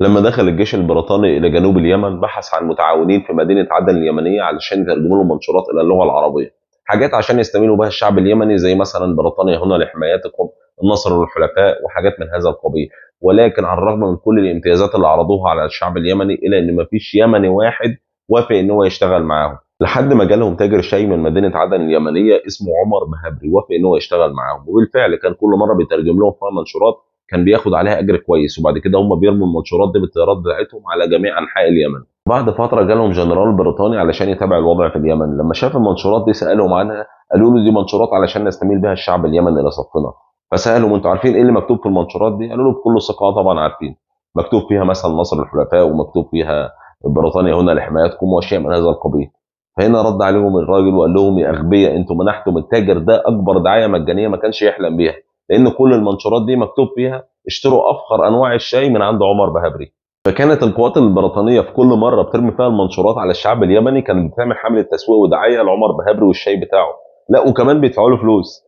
لما دخل الجيش البريطاني إلى جنوب اليمن بحث عن متعاونين في مدينة عدن اليمنية علشان يترجموا له منشورات إلى اللغة العربية، حاجات عشان يستميلوا بها الشعب اليمني زي مثلا بريطانيا هنا لحمايتكم، النصر للحلفاء وحاجات من هذا القبيل. ولكن على الرغم من كل الامتيازات اللي عرضوها على الشعب اليمني إلا إن مفيش يمني واحد وافق إن هو يشتغل معاهم، لحد ما جالهم تاجر شاي من مدينة عدن اليمنية اسمه عمر بهبري وافق إن هو يشتغل معاهم، وبالفعل كان كل مرة بيترجم لهم فيها منشورات كان بياخد عليها اجر كويس، وبعد كده هم بيرموا المنشورات دي بالطيارات بتاعتهم على جميع انحاء اليمن. بعد فتره جالهم جنرال بريطاني علشان يتابع الوضع في اليمن، لما شاف المنشورات دي سالهم عنها، قالوا له دي منشورات علشان نستميل بها الشعب اليمني الى صفنا. فسالهم انتوا عارفين ايه اللي مكتوب في المنشورات دي؟ قالوا له بكل ثقه طبعا عارفين، مكتوب فيها مثلا نصر الحلفاء ومكتوب فيها بريطانيا هنا لحمايتكم واشياء من هذا القبيل. فهنا رد عليهم الراجل وقال لهم يا اغبياء، انتم منحتم التاجر ده اكبر دعايه مجانيه ما كانش يحلم بيها، لان كل المنشورات دي مكتوب فيها اشتروا افخر انواع الشاي من عند عمر بهبري. فكانت القوات البريطانيه في كل مره بترمي فيها المنشورات على الشعب اليمني كانت بتعمل حمله تسويق ودعايه لعمر بهبري والشاي بتاعه، لا وكمان بيدفعوا له فلوس.